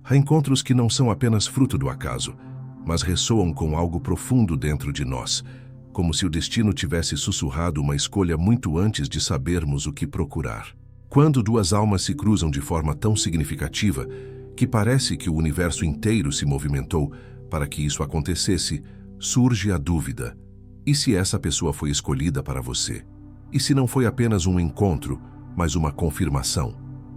Há encontros que não são apenas fruto do acaso, mas ressoam com algo profundo dentro de nós, como se o destino tivesse sussurrado uma escolha muito antes de sabermos o que procurar. Quando duas almas se cruzam de forma tão significativa que parece que o universo inteiro se movimentou para que isso acontecesse, surge a dúvida: e se essa pessoa foi escolhida para você? E se não foi apenas um encontro, mas uma confirmação?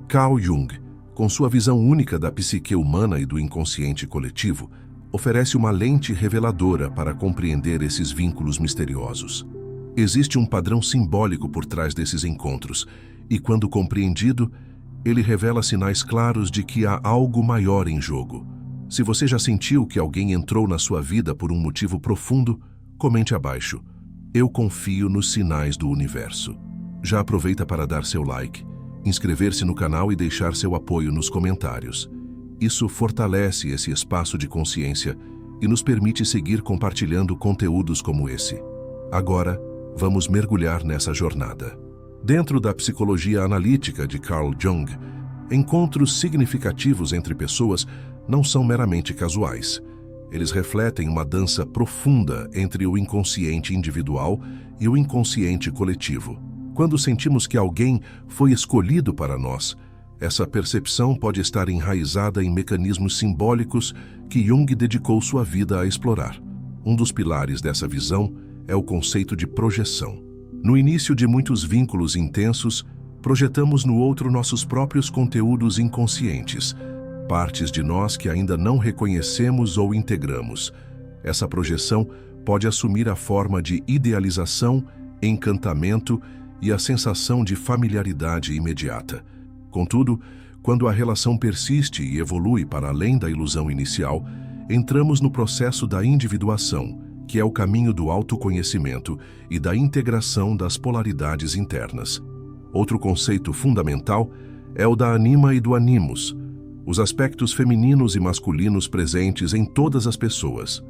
Carl Jung, com sua visão única da psique humana e do inconsciente coletivo, oferece uma lente reveladora para compreender esses vínculos misteriosos. Existe um padrão simbólico por trás desses encontros, e quando compreendido, ele revela sinais claros de que há algo maior em jogo. Se você já sentiu que alguém entrou na sua vida por um motivo profundo, comente abaixo: eu confio nos sinais do universo. Já aproveita para dar seu like, inscrever-se no canal e deixar seu apoio nos comentários. Isso fortalece esse espaço de consciência e nos permite seguir compartilhando conteúdos como esse. Agora, vamos mergulhar nessa jornada. Dentro da psicologia analítica de Carl Jung, encontros significativos entre pessoas não são meramente casuais. Eles refletem uma dança profunda entre o inconsciente individual e o inconsciente coletivo. Quando sentimos que alguém foi escolhido para nós, essa percepção pode estar enraizada em mecanismos simbólicos que Jung dedicou sua vida a explorar. Um dos pilares dessa visão é o conceito de projeção. No início de muitos vínculos intensos, projetamos no outro nossos próprios conteúdos inconscientes, partes de nós que ainda não reconhecemos ou integramos. Essa projeção pode assumir a forma de idealização, encantamento e a sensação de familiaridade imediata. Contudo, quando a relação persiste e evolui para além da ilusão inicial, entramos no processo da individuação, que é o caminho do autoconhecimento e da integração das polaridades internas. Outro conceito fundamental é o da anima e do animus, os aspectos femininos e masculinos presentes em todas as pessoas.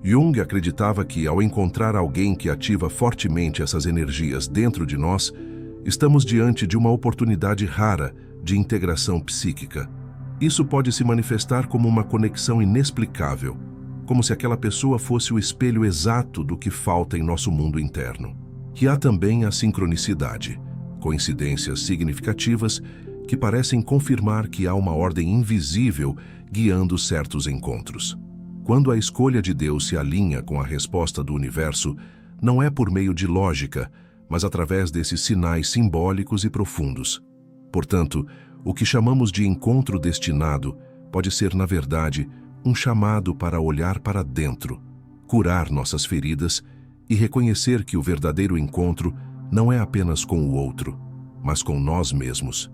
Jung acreditava que, ao encontrar alguém que ativa fortemente essas energias dentro de nós, estamos diante de uma oportunidade rara de integração psíquica. Isso pode se manifestar como uma conexão inexplicável, como se aquela pessoa fosse o espelho exato do que falta em nosso mundo interno. E há também a sincronicidade, coincidências significativas que parecem confirmar que há uma ordem invisível guiando certos encontros. Quando a escolha de Deus se alinha com a resposta do universo, não é por meio de lógica, mas através desses sinais simbólicos e profundos. Portanto, o que chamamos de encontro destinado pode ser, na verdade, um chamado para olhar para dentro, curar nossas feridas e reconhecer que o verdadeiro encontro não é apenas com o outro, mas com nós mesmos.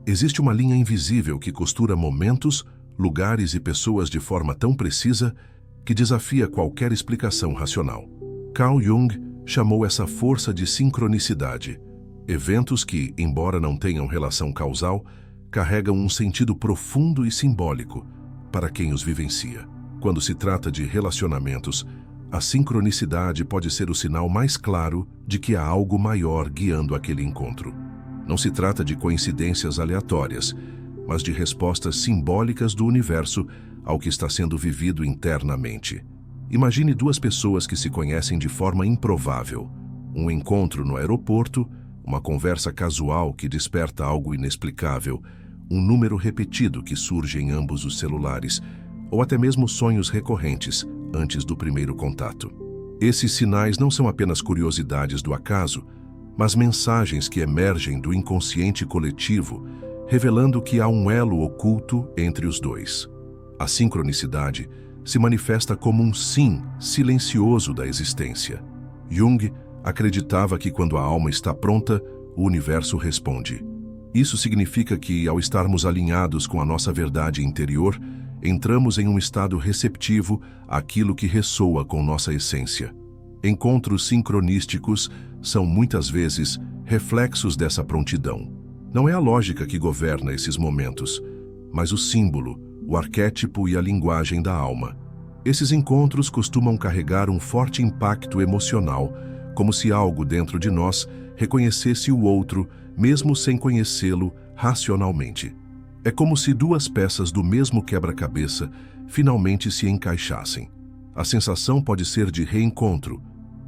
Existe uma linha invisível que costura momentos, lugares e pessoas de forma tão precisa que desafia qualquer explicação racional. Carl Jung chamou essa força de sincronicidade. Eventos que, embora não tenham relação causal, carregam um sentido profundo e simbólico para quem os vivencia. Quando se trata de relacionamentos, a sincronicidade pode ser o sinal mais claro de que há algo maior guiando aquele encontro. Não se trata de coincidências aleatórias, mas de respostas simbólicas do universo ao que está sendo vivido internamente. Imagine duas pessoas que se conhecem de forma improvável. Um encontro no aeroporto, uma conversa casual que desperta algo inexplicável, um número repetido que surge em ambos os celulares, ou até mesmo sonhos recorrentes antes do primeiro contato. Esses sinais não são apenas curiosidades do acaso, mas mensagens que emergem do inconsciente coletivo, revelando que há um elo oculto entre os dois. A sincronicidade se manifesta como um sim silencioso da existência. Jung acreditava que quando a alma está pronta, o universo responde. Isso significa que, ao estarmos alinhados com a nossa verdade interior, entramos em um estado receptivo àquilo que ressoa com nossa essência. Encontros sincronísticos são muitas vezes reflexos dessa prontidão. Não é a lógica que governa esses momentos, mas o símbolo, o arquétipo e a linguagem da alma. Esses encontros costumam carregar um forte impacto emocional, como se algo dentro de nós reconhecesse o outro, mesmo sem conhecê-lo racionalmente. É como se duas peças do mesmo quebra-cabeça finalmente se encaixassem. A sensação pode ser de reencontro,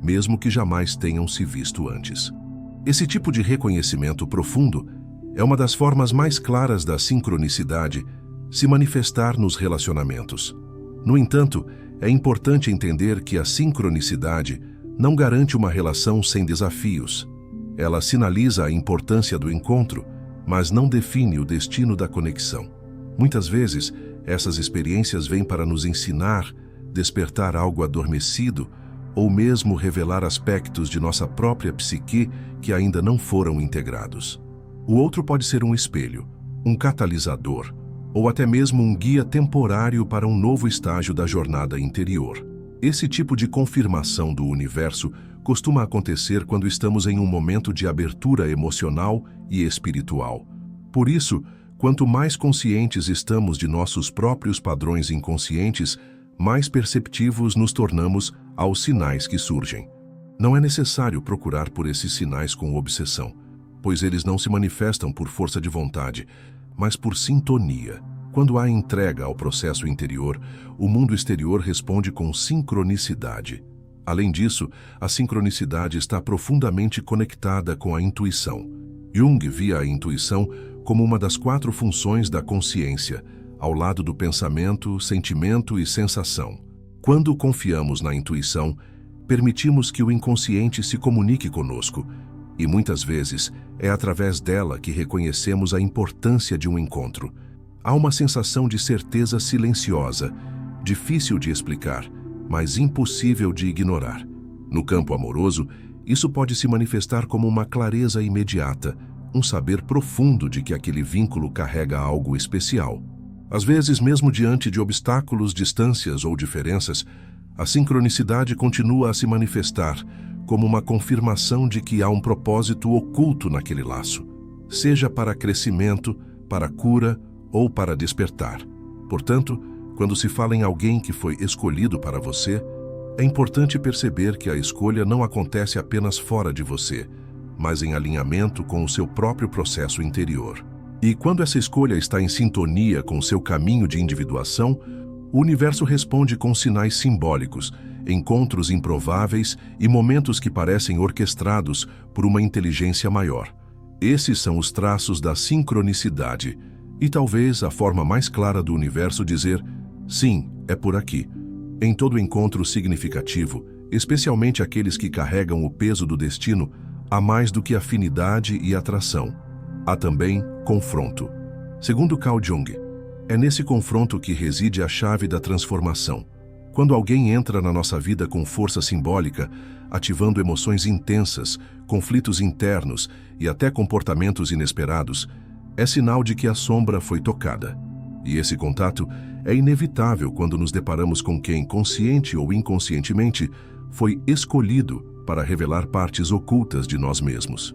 mesmo que jamais tenham se visto antes. Esse tipo de reconhecimento profundo é uma das formas mais claras da sincronicidade se manifestar nos relacionamentos. No entanto, é importante entender que a sincronicidade não garante uma relação sem desafios. Ela sinaliza a importância do encontro, mas não define o destino da conexão. Muitas vezes, essas experiências vêm para nos ensinar, despertar algo adormecido ou mesmo revelar aspectos de nossa própria psique que ainda não foram integrados. O outro pode ser um espelho, um catalisador, ou até mesmo um guia temporário para um novo estágio da jornada interior. Esse tipo de confirmação do universo costuma acontecer quando estamos em um momento de abertura emocional e espiritual. Por isso, quanto mais conscientes estamos de nossos próprios padrões inconscientes, mais perceptivos nos tornamos aos sinais que surgem. Não é necessário procurar por esses sinais com obsessão, pois eles não se manifestam por força de vontade, mas por sintonia. Quando há entrega ao processo interior, o mundo exterior responde com sincronicidade. Além disso, a sincronicidade está profundamente conectada com a intuição. Jung via a intuição como uma das 4 funções da consciência, ao lado do pensamento, sentimento e sensação. Quando confiamos na intuição, permitimos que o inconsciente se comunique conosco, e muitas vezes é através dela que reconhecemos a importância de um encontro. Há uma sensação de certeza silenciosa, difícil de explicar, mas impossível de ignorar. No campo amoroso, isso pode se manifestar como uma clareza imediata, um saber profundo de que aquele vínculo carrega algo especial. Às vezes, mesmo diante de obstáculos, distâncias ou diferenças, a sincronicidade continua a se manifestar como uma confirmação de que há um propósito oculto naquele laço, seja para crescimento, para cura ou para despertar. Portanto, quando se fala em alguém que foi escolhido para você, é importante perceber que a escolha não acontece apenas fora de você, mas em alinhamento com o seu próprio processo interior. E quando essa escolha está em sintonia com o seu caminho de individuação, o universo responde com sinais simbólicos, encontros improváveis e momentos que parecem orquestrados por uma inteligência maior. Esses são os traços da sincronicidade, e talvez a forma mais clara do universo dizer, sim, é por aqui. Em todo encontro significativo, especialmente aqueles que carregam o peso do destino, há mais do que afinidade e atração. Há também confronto. Segundo Carl Jung, é nesse confronto que reside a chave da transformação. Quando alguém entra na nossa vida com força simbólica, ativando emoções intensas, conflitos internos e até comportamentos inesperados, é sinal de que a sombra foi tocada. E esse contato é inevitável quando nos deparamos com quem, consciente ou inconscientemente, foi escolhido para revelar partes ocultas de nós mesmos.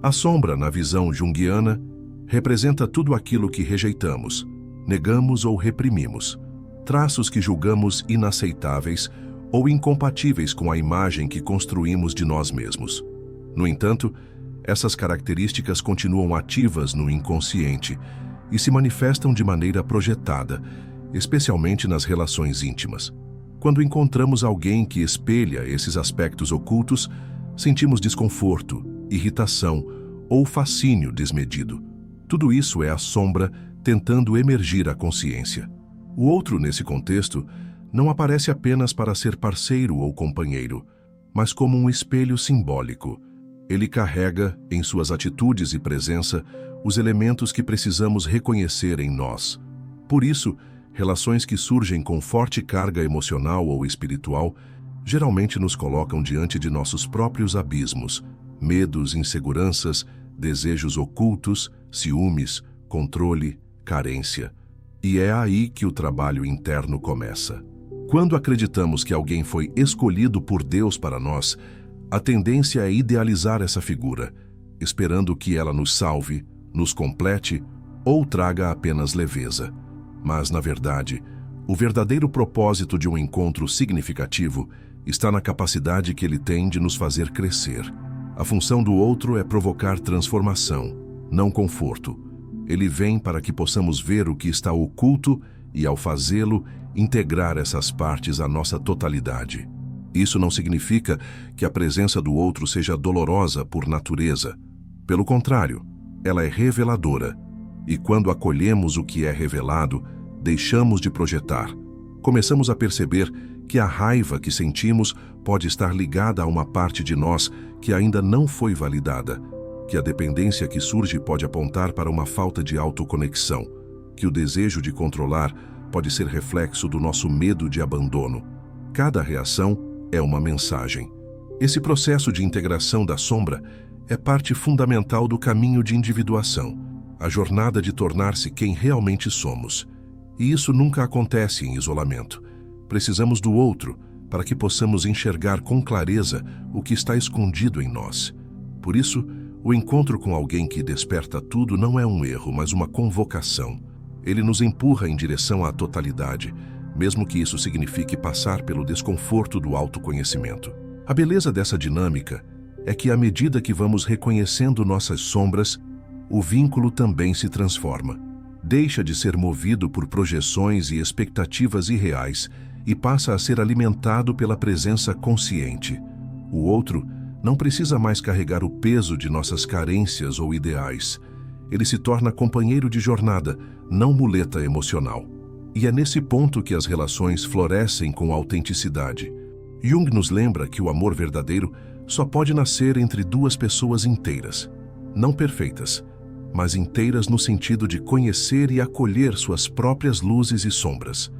A sombra, na visão junguiana, representa tudo aquilo que rejeitamos, negamos ou reprimimos, traços que julgamos inaceitáveis ou incompatíveis com a imagem que construímos de nós mesmos. No entanto, essas características continuam ativas no inconsciente e se manifestam de maneira projetada, especialmente nas relações íntimas. Quando encontramos alguém que espelha esses aspectos ocultos, sentimos desconforto, irritação ou fascínio desmedido. Tudo isso é a sombra tentando emergir à consciência. O outro, nesse contexto, não aparece apenas para ser parceiro ou companheiro, mas como um espelho simbólico. Ele carrega, em suas atitudes e presença, os elementos que precisamos reconhecer em nós. Por isso, relações que surgem com forte carga emocional ou espiritual geralmente nos colocam diante de nossos próprios abismos, medos, inseguranças, desejos ocultos, ciúmes, controle, carência. E é aí que o trabalho interno começa. Quando acreditamos que alguém foi escolhido por Deus para nós, a tendência é idealizar essa figura, esperando que ela nos salve, nos complete ou traga apenas leveza. Mas, na verdade, o verdadeiro propósito de um encontro significativo está na capacidade que ele tem de nos fazer crescer. A função do outro é provocar transformação, não conforto. Ele vem para que possamos ver o que está oculto e, ao fazê-lo, integrar essas partes à nossa totalidade. Isso não significa que a presença do outro seja dolorosa por natureza. Pelo contrário, ela é reveladora. E quando acolhemos o que é revelado, deixamos de projetar. Começamos a perceber que a raiva que sentimos pode estar ligada a uma parte de nós que ainda não foi validada, que a dependência que surge pode apontar para uma falta de autoconexão, que o desejo de controlar pode ser reflexo do nosso medo de abandono. Cada reação é uma mensagem. Esse processo de integração da sombra é parte fundamental do caminho de individuação, a jornada de tornar-se quem realmente somos. E isso nunca acontece em isolamento. Precisamos do outro para que possamos enxergar com clareza o que está escondido em nós. Por isso, o encontro com alguém que desperta tudo não é um erro, mas uma convocação. Ele nos empurra em direção à totalidade, mesmo que isso signifique passar pelo desconforto do autoconhecimento. A beleza dessa dinâmica é que, à medida que vamos reconhecendo nossas sombras, o vínculo também se transforma. Deixa de ser movido por projeções e expectativas irreais e passa a ser alimentado pela presença consciente. O outro não precisa mais carregar o peso de nossas carências ou ideais. Ele se torna companheiro de jornada, não muleta emocional. E é nesse ponto que as relações florescem com autenticidade. Jung nos lembra que o amor verdadeiro só pode nascer entre duas pessoas inteiras, não perfeitas, mas inteiras no sentido de conhecer e acolher suas próprias luzes e sombras.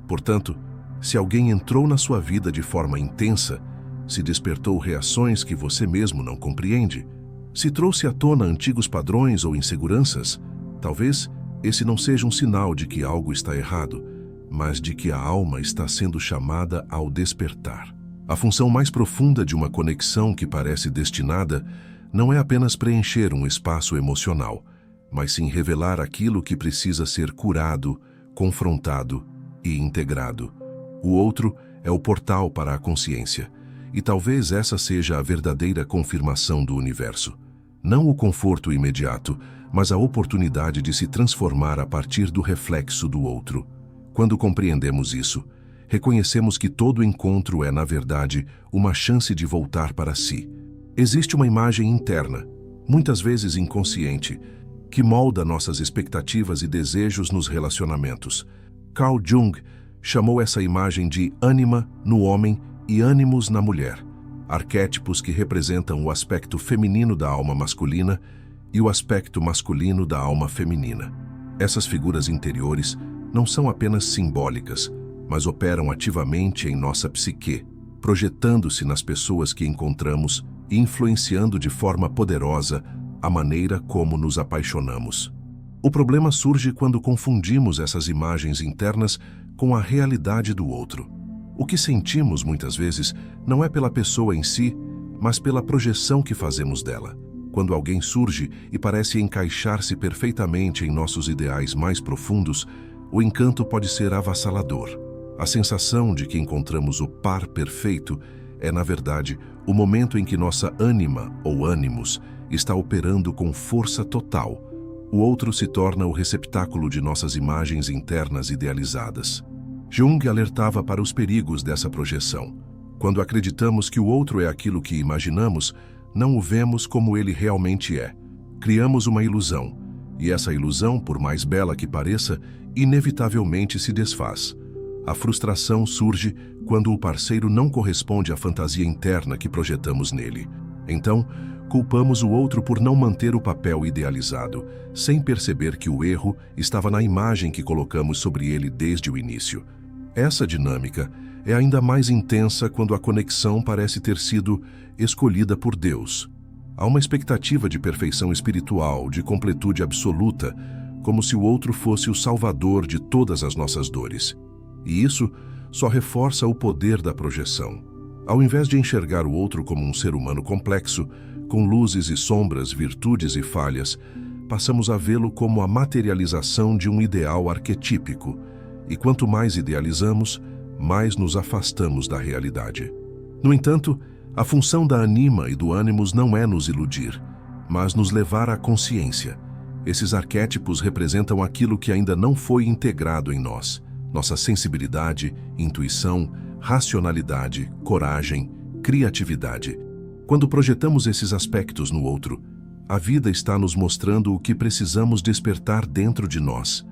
Portanto, se alguém entrou na sua vida de forma intensa, se despertou reações que você mesmo não compreende, se trouxe à tona antigos padrões ou inseguranças, talvez esse não seja um sinal de que algo está errado, mas de que a alma está sendo chamada ao despertar. A função mais profunda de uma conexão que parece destinada não é apenas preencher um espaço emocional, mas sim revelar aquilo que precisa ser curado, confrontado e integrado. O outro é o portal para a consciência, e talvez essa seja a verdadeira confirmação do universo. Não o conforto imediato, mas a oportunidade de se transformar a partir do reflexo do outro. Quando compreendemos isso, reconhecemos que todo encontro é, na verdade, uma chance de voltar para si. Existe uma imagem interna, muitas vezes inconsciente, que molda nossas expectativas e desejos nos relacionamentos. Carl Jung chamou essa imagem de ânima no homem e ânimos na mulher, arquétipos que representam o aspecto feminino da alma masculina e o aspecto masculino da alma feminina. Essas figuras interiores não são apenas simbólicas, mas operam ativamente em nossa psique, projetando-se nas pessoas que encontramos e influenciando de forma poderosa a maneira como nos apaixonamos. O problema surge quando confundimos essas imagens internas com a realidade do outro. O que sentimos muitas vezes não é pela pessoa em si, mas pela projeção que fazemos dela. Quando alguém surge e parece encaixar-se perfeitamente em nossos ideais mais profundos, o encanto pode ser avassalador. A sensação de que encontramos o par perfeito é, na verdade, o momento em que nossa ânima ou ânimos está operando com força total. O outro se torna o receptáculo de nossas imagens internas idealizadas. Jung alertava para os perigos dessa projeção. Quando acreditamos que o outro é aquilo que imaginamos, não o vemos como ele realmente é. Criamos uma ilusão, e essa ilusão, por mais bela que pareça, inevitavelmente se desfaz. A frustração surge quando o parceiro não corresponde à fantasia interna que projetamos nele. Então, culpamos o outro por não manter o papel idealizado, sem perceber que o erro estava na imagem que colocamos sobre ele desde o início. Essa dinâmica é ainda mais intensa quando a conexão parece ter sido escolhida por Deus. Há uma expectativa de perfeição espiritual, de completude absoluta, como se o outro fosse o salvador de todas as nossas dores. E isso só reforça o poder da projeção. Ao invés de enxergar o outro como um ser humano complexo, com luzes e sombras, virtudes e falhas, passamos a vê-lo como a materialização de um ideal arquetípico. E quanto mais idealizamos, mais nos afastamos da realidade. No entanto, a função da anima e do ânimos não é nos iludir, mas nos levar à consciência. Esses arquétipos representam aquilo que ainda não foi integrado em nós: nossa sensibilidade, intuição, racionalidade, coragem, criatividade. Quando projetamos esses aspectos no outro, a vida está nos mostrando o que precisamos despertar dentro de nós.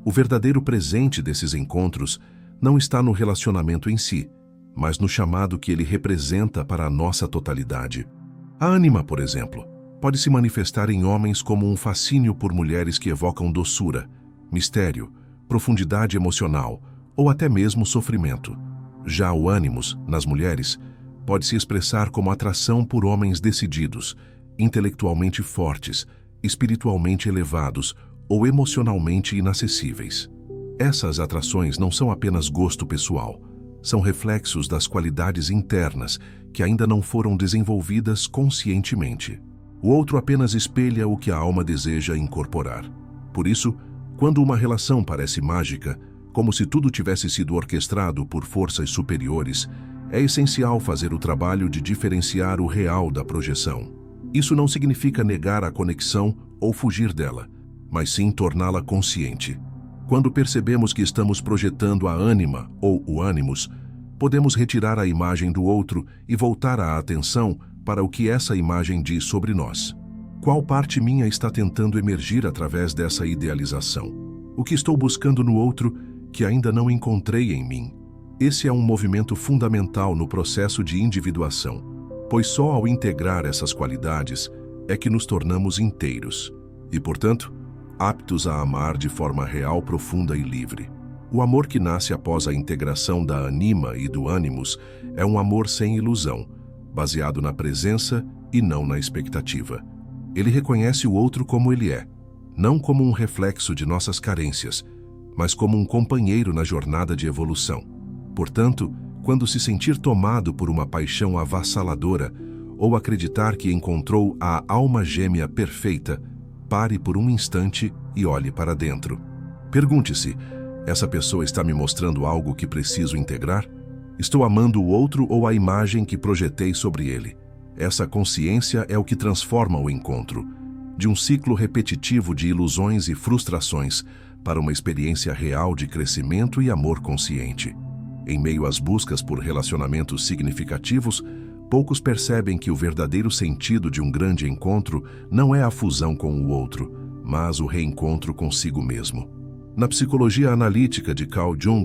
O verdadeiro presente desses encontros não está no relacionamento em si, mas no chamado que ele representa para a nossa totalidade. A ânima, por exemplo, pode se manifestar em homens como um fascínio por mulheres que evocam doçura, mistério, profundidade emocional ou até mesmo sofrimento. Já o ânimos, nas mulheres, pode se expressar como atração por homens decididos, intelectualmente fortes, espiritualmente elevados ou emocionalmente inacessíveis. Essas atrações não são apenas gosto pessoal, são reflexos das qualidades internas que ainda não foram desenvolvidas conscientemente. O outro apenas espelha o que a alma deseja incorporar. Por isso, quando uma relação parece mágica, como se tudo tivesse sido orquestrado por forças superiores, é essencial fazer o trabalho de diferenciar o real da projeção. Isso não significa negar a conexão ou fugir dela, mas sim torná-la consciente. Quando percebemos que estamos projetando a ânima ou o ânimos, podemos retirar a imagem do outro e voltar a atenção para o que essa imagem diz sobre nós. Qual parte minha está tentando emergir através dessa idealização? O que estou buscando no outro que ainda não encontrei em mim? Esse é um movimento fundamental no processo de individuação, pois só ao integrar essas qualidades é que nos tornamos inteiros e, portanto, aptos a amar de forma real, profunda e livre. O amor que nasce após a integração da anima e do ânimos é um amor sem ilusão, baseado na presença e não na expectativa. Ele reconhece o outro como ele é, não como um reflexo de nossas carências, mas como um companheiro na jornada de evolução. Portanto, quando se sentir tomado por uma paixão avassaladora ou acreditar que encontrou a alma gêmea perfeita, pare por um instante e olhe para dentro. Pergunte-se: essa pessoa está me mostrando algo que preciso integrar? Estou amando o outro ou a imagem que projetei sobre ele? Essa consciência é o que transforma o encontro, de um ciclo repetitivo de ilusões e frustrações, para uma experiência real de crescimento e amor consciente. Em meio às buscas por relacionamentos significativos, poucos percebem que o verdadeiro sentido de um grande encontro não é a fusão com o outro, mas o reencontro consigo mesmo. Na psicologia analítica de Carl Jung,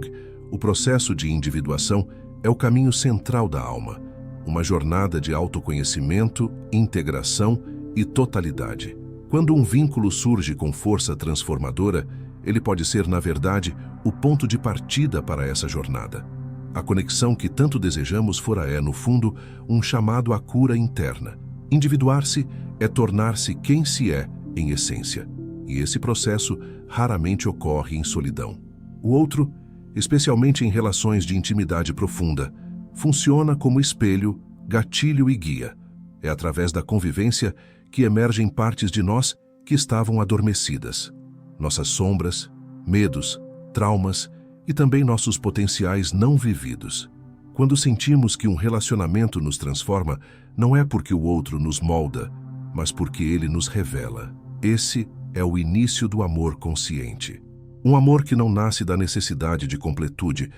o processo de individuação é o caminho central da alma, uma jornada de autoconhecimento, integração e totalidade. Quando um vínculo surge com força transformadora, ele pode ser, na verdade, o ponto de partida para essa jornada. A conexão que tanto desejamos fora no fundo, um chamado à cura interna. Individuar-se é tornar-se quem se é, em essência. E esse processo raramente ocorre em solidão. O outro, especialmente em relações de intimidade profunda, funciona como espelho, gatilho e guia. É através da convivência que emergem partes de nós que estavam adormecidas. Nossas sombras, medos, traumas e também nossos potenciais não vividos. Quando sentimos que um relacionamento nos transforma, não é porque o outro nos molda, mas porque ele nos revela. Esse é o início do amor consciente. Um amor que não nasce da necessidade de completude,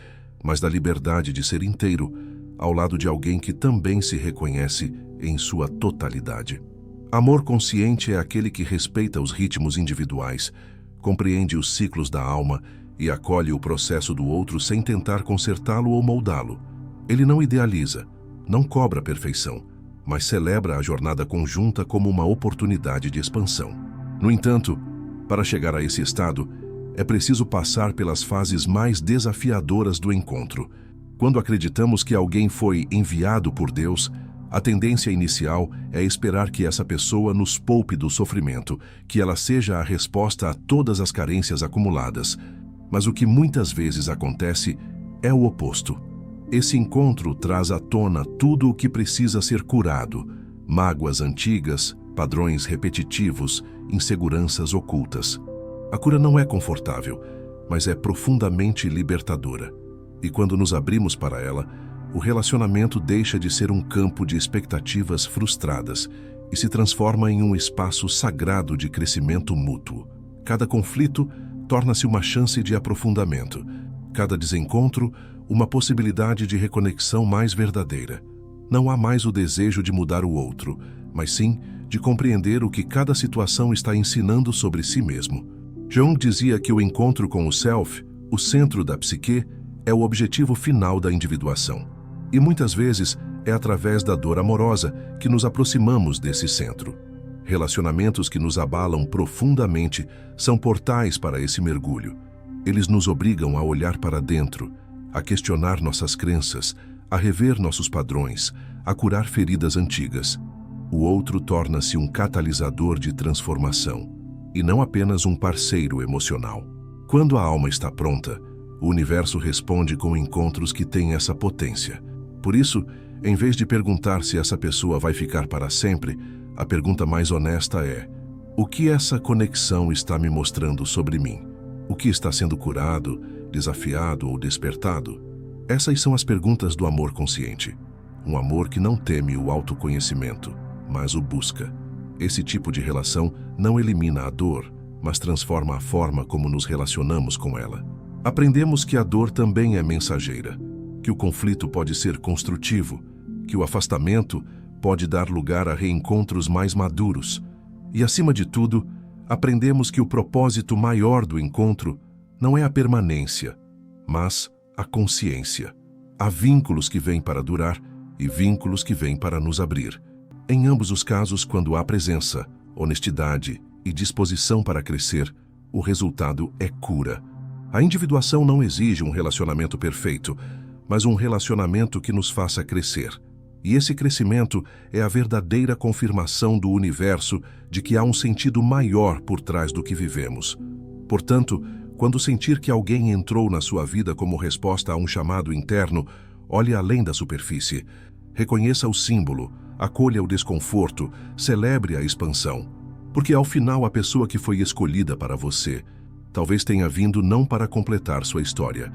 mas da liberdade de ser inteiro, ao lado de alguém que também se reconhece em sua totalidade. Amor consciente é aquele que respeita os ritmos individuais, compreende os ciclos da alma e acolhe o processo do outro sem tentar consertá-lo ou moldá-lo. Ele não idealiza, não cobra perfeição, mas celebra a jornada conjunta como uma oportunidade de expansão. No entanto, para chegar a esse estado, é preciso passar pelas fases mais desafiadoras do encontro. Quando acreditamos que alguém foi enviado por Deus, a tendência inicial é esperar que essa pessoa nos poupe do sofrimento, que ela seja a resposta a todas as carências acumuladas. Mas o que muitas vezes acontece é o oposto. Esse encontro traz à tona tudo o que precisa ser curado: mágoas antigas, padrões repetitivos, inseguranças ocultas. A cura não é confortável, mas é profundamente libertadora. E quando nos abrimos para ela, o relacionamento deixa de ser um campo de expectativas frustradas e se transforma em um espaço sagrado de crescimento mútuo. Cada conflito torna-se uma chance de aprofundamento. Cada desencontro, uma possibilidade de reconexão mais verdadeira. Não há mais o desejo de mudar o outro, mas sim de compreender o que cada situação está ensinando sobre si mesmo. Jung dizia que o encontro com o self, o centro da psique, é o objetivo final da individuação. E muitas vezes é através da dor amorosa que nos aproximamos desse centro. Relacionamentos que nos abalam profundamente são portais para esse mergulho. Eles nos obrigam a olhar para dentro, a questionar nossas crenças, a rever nossos padrões, a curar feridas antigas. O outro torna-se um catalisador de transformação, e não apenas um parceiro emocional. Quando a alma está pronta, o universo responde com encontros que têm essa potência. Por isso, em vez de perguntar se essa pessoa vai ficar para sempre, a pergunta mais honesta é: o que essa conexão está me mostrando sobre mim? O que está sendo curado, desafiado ou despertado? Essas são as perguntas do amor consciente. Um amor que não teme o autoconhecimento, mas o busca. Esse tipo de relação não elimina a dor, mas transforma a forma como nos relacionamos com ela. Aprendemos que a dor também é mensageira, que o conflito pode ser construtivo, que o afastamento pode dar lugar a reencontros mais maduros. E, acima de tudo, aprendemos que o propósito maior do encontro não é a permanência, mas a consciência. Há vínculos que vêm para durar e vínculos que vêm para nos abrir. Em ambos os casos, quando há presença, honestidade e disposição para crescer, o resultado é cura. A individuação não exige um relacionamento perfeito, mas um relacionamento que nos faça crescer. E esse crescimento é a verdadeira confirmação do universo de que há um sentido maior por trás do que vivemos. Portanto, quando sentir que alguém entrou na sua vida como resposta a um chamado interno, olhe além da superfície. Reconheça o símbolo, acolha o desconforto, celebre a expansão. Porque ao final a pessoa que foi escolhida para você talvez tenha vindo não para completar sua história,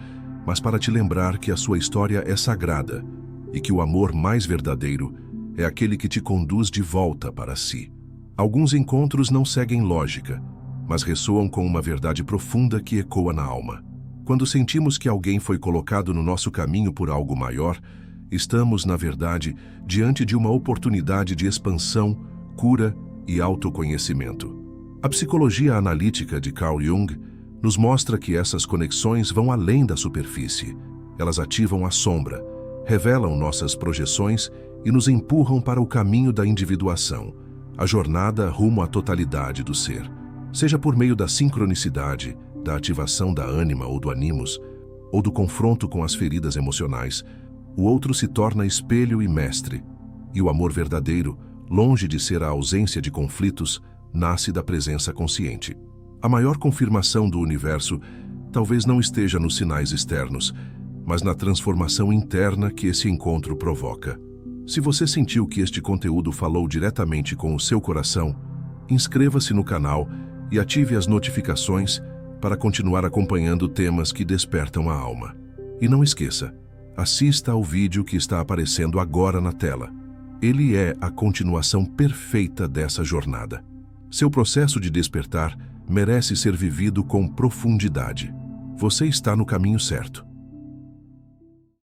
mas para te lembrar que a sua história é sagrada e que o amor mais verdadeiro é aquele que te conduz de volta para si. Alguns encontros não seguem lógica, mas ressoam com uma verdade profunda que ecoa na alma. Quando sentimos que alguém foi colocado no nosso caminho por algo maior, estamos, na verdade, diante de uma oportunidade de expansão, cura e autoconhecimento. A psicologia analítica de Carl Jung nos mostra que essas conexões vão além da superfície. Elas ativam a sombra, revelam nossas projeções e nos empurram para o caminho da individuação, a jornada rumo à totalidade do ser. Seja por meio da sincronicidade, da ativação da ânima ou do animus, ou do confronto com as feridas emocionais, o outro se torna espelho e mestre. E o amor verdadeiro, longe de ser a ausência de conflitos, nasce da presença consciente. A maior confirmação do universo talvez não esteja nos sinais externos, mas na transformação interna que esse encontro provoca. Se você sentiu que este conteúdo falou diretamente com o seu coração, inscreva-se no canal e ative as notificações para continuar acompanhando temas que despertam a alma. E não esqueça, assista ao vídeo que está aparecendo agora na tela. Ele é a continuação perfeita dessa jornada. Seu processo de despertar merece ser vivido com profundidade. Você está no caminho certo.